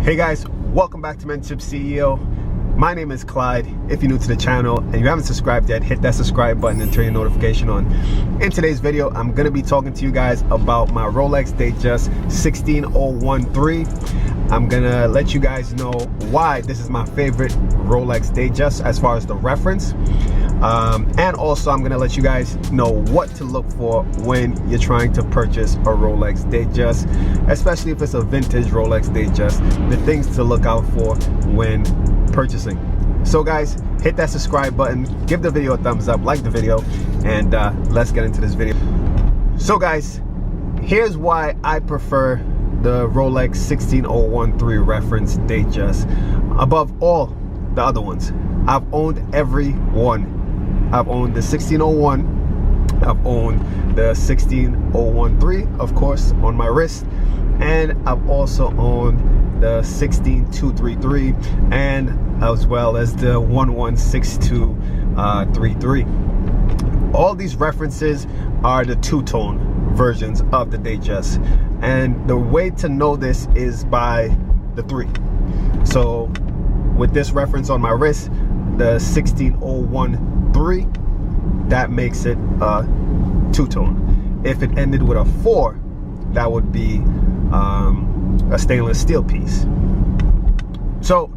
Hey guys, welcome back to Mentorship CEO. My name is Clyde. If you're new to the channel and you haven't subscribed yet, hit that subscribe button and turn your notification on. In today's video, I'm going to be talking to you guys about my Rolex Datejust 16013. I'm going to let you guys know why this is my favorite Rolex Datejust as far as the reference. And also I'm going to let you guys know what to look for when you're trying to purchase a Rolex Datejust, especially if it's a vintage Rolex Datejust, the things to look out for when purchasing. So guys, hit that subscribe button, give the video a thumbs up, like the video, and let's get into this video. So guys, here's why I prefer the Rolex 16013 reference Datejust above all the other ones. I've owned every one. I've owned the 1601, I've owned the 16013, of course, on my wrist, and I've also owned the 16233 and as well as the 116233. All these references are the two-tone versions of the Datejust, and the way to know this is by the 3. So with this reference on my wrist, the 16013, that makes it a two-tone. If it ended with a 4, that would be a stainless steel piece. So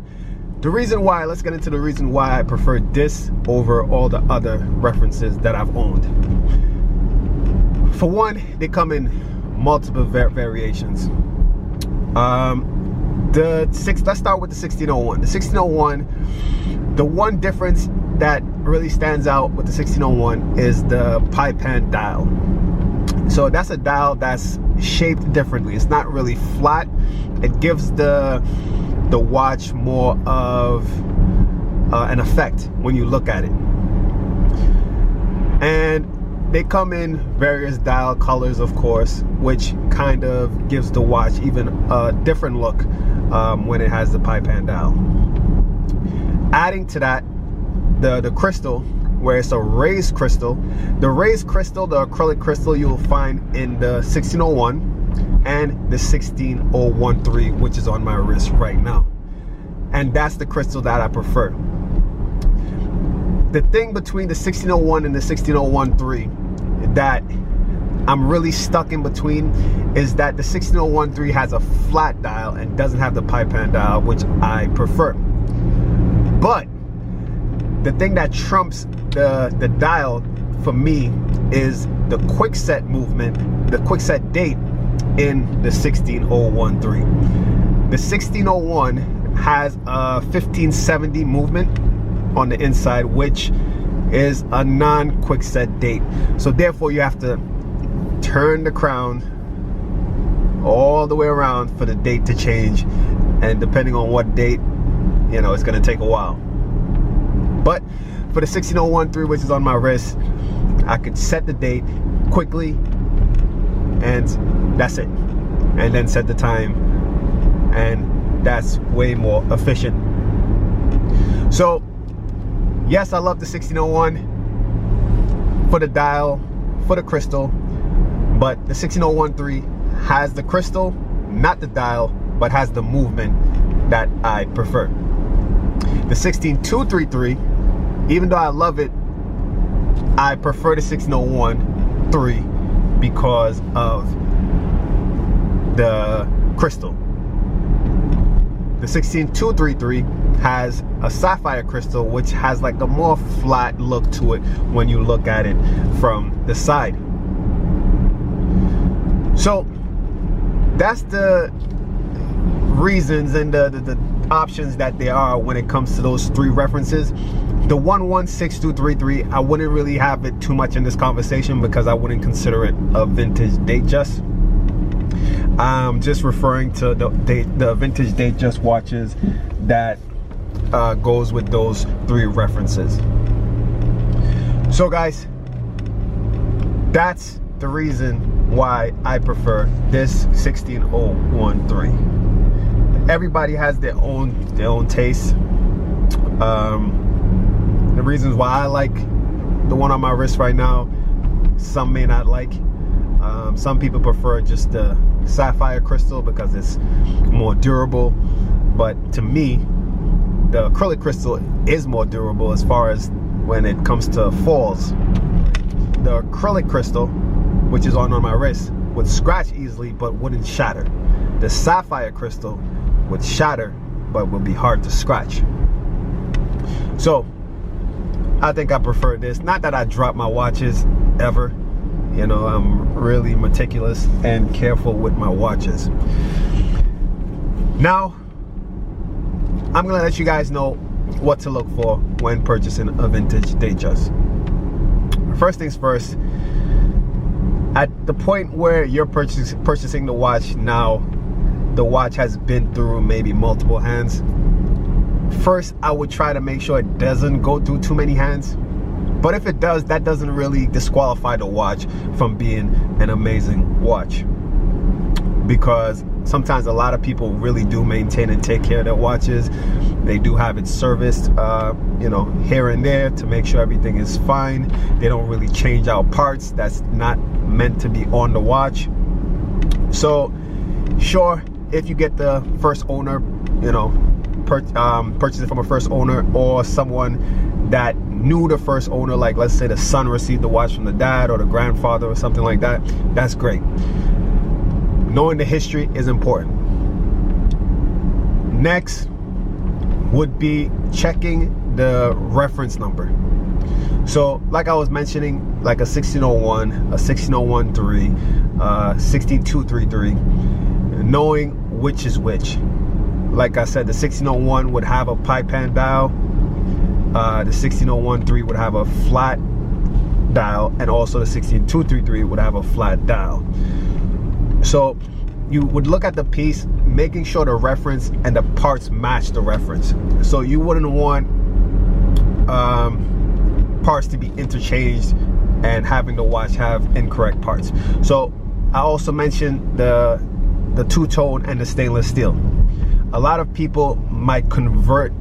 the reason why, let's get into the reason why I prefer this over all the other references that I've owned. For one, they come in multiple variations. Let's start with the 1601. The 1601, the one difference that really stands out with the 1601 is the pipe hand dial. So that's a dial that's shaped differently. It's not really flat. It gives the watch more of an effect when you look at it. And they come in various dial colors, of course, which kind of gives the watch even a different look when it has the pipe hand dial. Adding to that, the crystal, where it's a raised crystal. The raised crystal, the acrylic crystal, you will find in the 1601 and the 16013, which is on my wrist right now. And that's the crystal that I prefer. The thing between the 1601 and the 16013 that I'm really stuck in between is that the 16013 has a flat dial and doesn't have the pipe hand dial, which I prefer. But the thing that trumps the dial for me is the quick set movement, the quick set date in the 16013. The 1601 has a 1570 movement on the inside, which is a non-quick set date. So therefore you have to turn the crown all the way around for the date to change, and depending on what date, you know, it's going to take a while. But for the 16013, which is on my wrist, I could set the date quickly and that's it, and then set the time, and that's way more efficient. So yes, I love the 1601 for the dial, for the crystal, but the 16013 has the crystal, not the dial, but has the movement that I prefer. The 16233, even though I love it, I prefer the 16013 because of the crystal. The 16233 has a sapphire crystal, which has like a more flat look to it when you look at it from the side. So that's the reasons and the options that there are when it comes to those 3 references. The 116233, I wouldn't really have it too much in this conversation because I wouldn't consider it a vintage Datejust. I'm just referring to the vintage Datejust watches that goes with those 3 references. So guys, that's the reason why I prefer this 16013. Everybody has their own taste. The reasons why I like the one on my wrist right now, some may not like. Some people prefer just the sapphire crystal because it's more durable. But to me, the acrylic crystal is more durable as far as when it comes to falls. The acrylic crystal, which is on my wrist, would scratch easily but wouldn't shatter. The sapphire crystal would shatter but would be hard to scratch. So I think I prefer this. Not that I drop my watches ever. You know, I'm really meticulous and careful with my watches. Now, I'm gonna let you guys know what to look for when purchasing a vintage Datejust. First things first, at the point where you're purchasing the watch now, the watch has been through maybe multiple hands. First, I would try to make sure it doesn't go through too many hands. But if it does, that doesn't really disqualify the watch from being an amazing watch. Because sometimes a lot of people really do maintain and take care of their watches. They do have it serviced, you know, here and there to make sure everything is fine. They don't really change out parts that's not meant to be on the watch. So, sure, if you get the first owner, you know, purchase it from a first owner or someone that knew the first owner, like let's say the son received the watch from the dad or the grandfather or something like that, that's great. Knowing the history is important. Next would be checking the reference number. So like I was mentioning, like a 1601, a 16013, 16233, knowing which is which. Like I said, the 1601 would have a pipe hand dial. The 16013 would have a flat dial, and also the 16233 would have a flat dial. So you would look at the piece, making sure the reference and the parts match the reference. So you wouldn't want parts to be interchanged and having the watch have incorrect parts. So I also mentioned the two-tone and the stainless steel. A lot of people might convert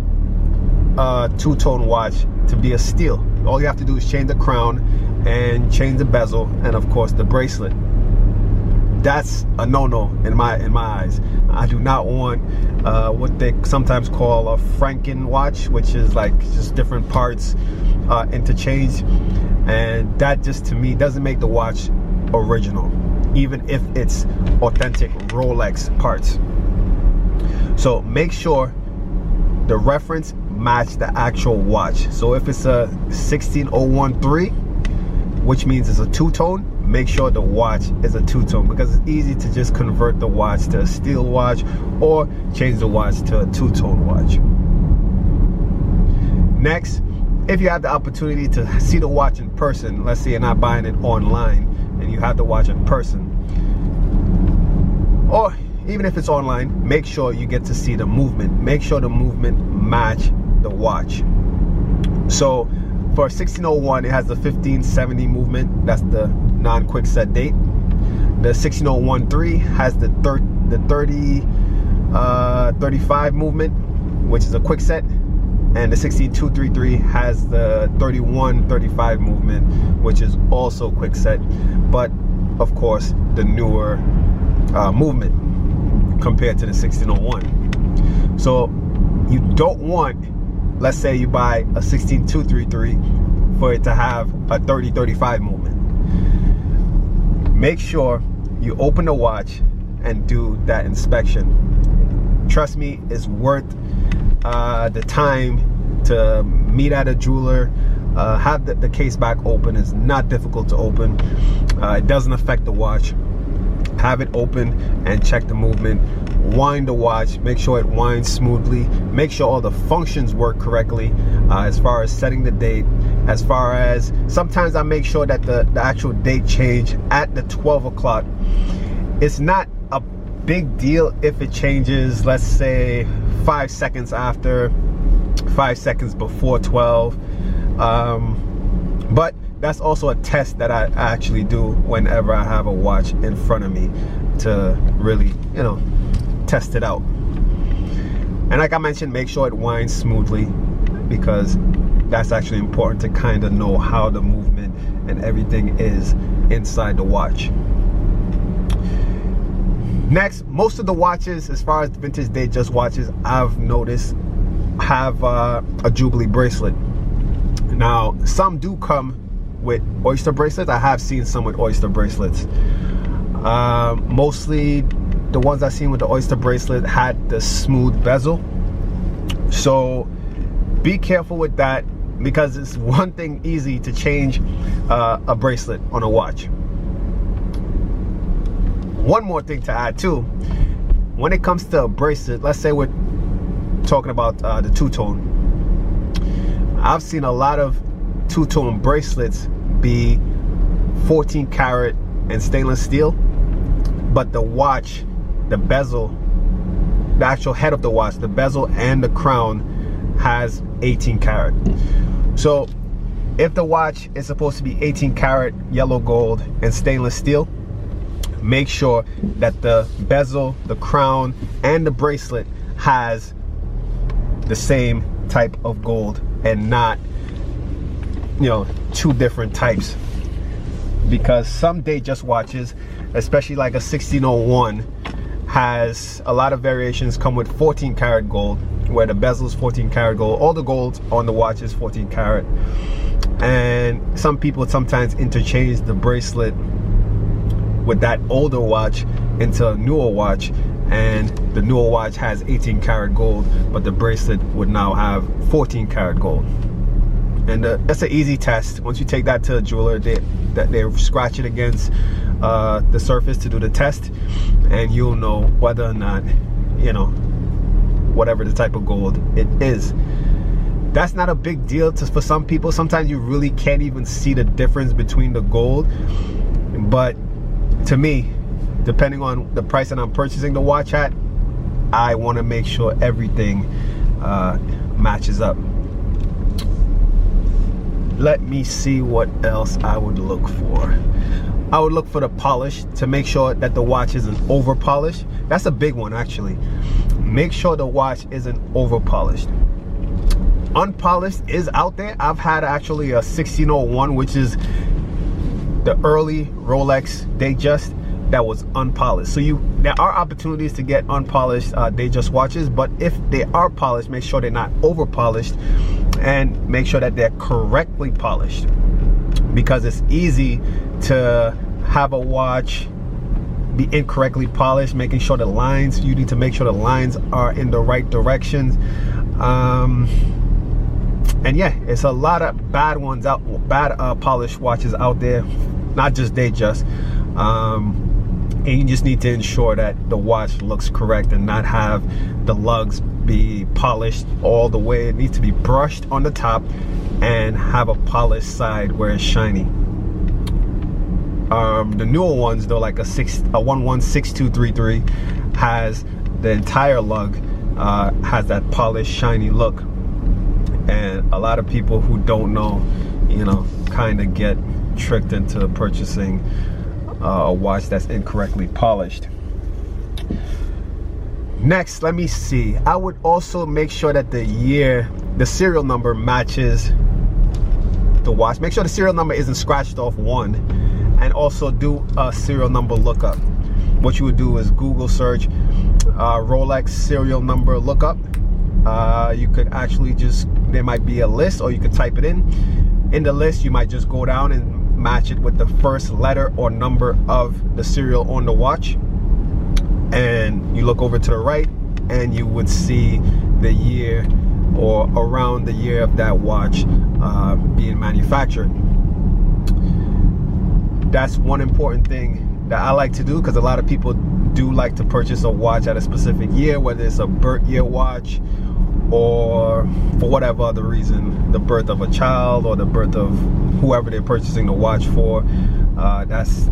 a two-tone watch to be a steel. All you have to do is change the crown and change the bezel and of course the bracelet. That's a no-no in my eyes. I do not want what they sometimes call a Franken watch, which is like just different parts interchanged, and that just to me doesn't make the watch original, even if it's authentic Rolex parts. So make sure the reference match the actual watch. So if it's a 16013, which means it's a two-tone, make sure the watch is a two-tone, because it's easy to just convert the watch to a steel watch or change the watch to a two-tone watch. Next, if you have the opportunity to see the watch in person, let's say you're not buying it online and you have the watch in person, or even if it's online, make sure you get to see the movement. Make sure the movement match the watch. So for 1601, it has the 1570 movement. That's the non-quick set date. The 16013 has the 35 movement, which is a quick set. And the 16233 has the 3135 movement, which is also quick set, but of course the newer movement compared to the 1601. So you don't want, let's say you buy a 16233 for it to have a 3035 movement. Make sure you open the watch and do that inspection. Trust me, it's worth the time to meet at a jeweler. Have the case back open. It's not difficult to open. It doesn't affect the watch. Have it open and check the movement. Wind the watch, make sure it winds smoothly, make sure all the functions work correctly, as far as setting the date, as far as sometimes I make sure that the actual date change at the 12 o'clock. It's not a big deal if it changes, let's say 5 seconds after, 5 seconds before 12, but that's also a test that I actually do whenever I have a watch in front of me to really, you know, test it out. And like I mentioned, make sure it winds smoothly, because that's actually important to kind of know how the movement and everything is inside the watch. Next, most of the watches, as far as vintage Datejust watches, I've noticed have a Jubilee bracelet. Now, some do come with oyster bracelets. I have seen some with oyster bracelets. Mostly the ones I've seen with the oyster bracelet had the smooth bezel. So be careful with that, because it's one thing easy to change a bracelet on a watch. One more thing to add too, when it comes to a bracelet, let's say we're talking about the two-tone. I've seen a lot of two-tone bracelets be 14 karat and stainless steel, but the watch, the bezel, the actual head of the watch, the bezel and the crown has 18 karat. So if the watch is supposed to be 18 karat yellow gold and stainless steel, make sure that the bezel, the crown, and the bracelet has the same type of gold and not, you know, two different types. Because some Datejust watches, especially like a 1601, has a lot of variations, come with 14 karat gold, where the bezel is 14 karat gold. All the gold on the watch is 14 karat. And some people sometimes interchange the bracelet with that older watch into a newer watch, and the newer watch has 18 karat gold, but the bracelet would now have 14 karat gold. And that's an easy test. Once you take that to a jeweler, they scratch it against the surface to do the test, and you'll know whether or not, you know, whatever the type of gold it is. That's not a big deal for some people. Sometimes you really can't even see the difference between the gold, but to me, depending on the price that I'm purchasing the watch at, I want to make sure everything matches up. Let me see what else I would look for. I would look for the polish, to make sure that the watch isn't over polished. That's a big one, actually. Make sure the watch isn't over polished. Unpolished is out there. I've had actually a 1601, which is the early Rolex Datejust, that was unpolished. So there are opportunities to get unpolished Datejust watches, but if they are polished, make sure they're not over polished, and make sure that they're correctly polished, because it's easy to have a watch be incorrectly polished. Making sure the lines, you need to make sure the lines are in the right directions. And yeah, it's a lot of bad ones out, bad polished watches out there, not just Datejust. And you just need to ensure that the watch looks correct and not have the lugs be polished all the way. It needs to be brushed on the top and have a polished side where it's shiny. The newer ones though, like a 116233, has the entire lug has that polished shiny look, and a lot of people who don't know, you know, kind of get tricked into purchasing a watch that's incorrectly polished. Next, let me see, I would also make sure that the serial number matches the watch. Make sure the serial number isn't scratched off one, and also do a serial number lookup. What you would do is Google search Rolex serial number lookup. You could actually just, there might be a list, or you could type it in. In the list, you might just go down and match it with the first letter or number of the serial on the watch, and you look over to the right and you would see the year, or around the year of that watch being manufactured. That's one important thing that I like to do, because a lot of people do like to purchase a watch at a specific year, whether it's a birth year watch, or for whatever other reason, the birth of a child or the birth of whoever they're purchasing the watch for. That's,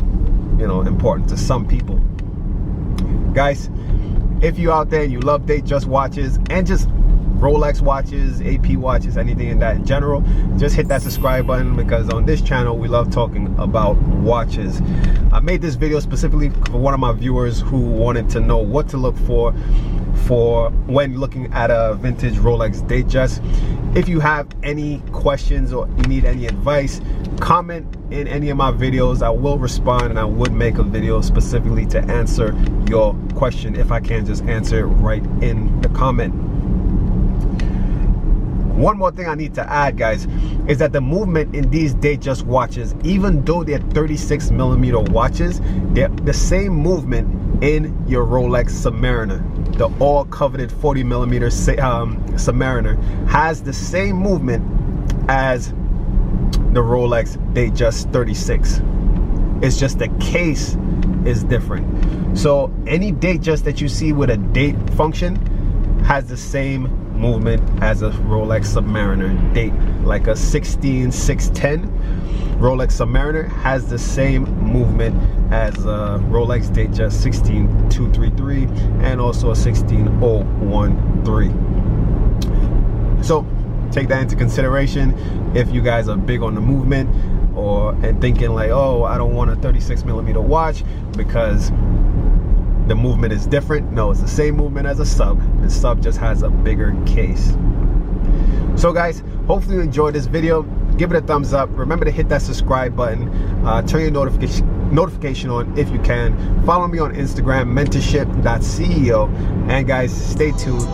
you know, important to some people. Guys, if you're out there and you love Datejust watches and just Rolex watches, AP watches, anything in that in general, just hit that subscribe button, because on this channel we love talking about watches. I made this video specifically for one of my viewers who wanted to know what to look for for when looking at a vintage Rolex Datejust. If you have any questions or you need any advice, comment in any of my videos. I will respond, and I would make a video specifically to answer your question if I can't just answer it right in the comment. One more thing I need to add, guys, is that the movement in these Datejust watches, even though they're 36mm watches, they're the same movement in your Rolex Submariner. The all coveted 40mm Submariner has the same movement as the Rolex Datejust 36. It's just the case is different. So any Datejust that you see with a date function has the same movement as a Rolex Submariner date. Like a 16610 Rolex Submariner has the same movement as a Rolex Datejust 16233 and also a 16013. So take that into consideration if you guys are big on the movement and thinking like, oh, I don't want a 36mm watch because the movement is different. No, it's the same movement as a sub. The sub just has a bigger case. So guys, hopefully you enjoyed this video. Give it a thumbs up. Remember to hit that subscribe button. Turn your notification on if you can. Follow me on Instagram, mentorship.ceo. And guys, stay tuned.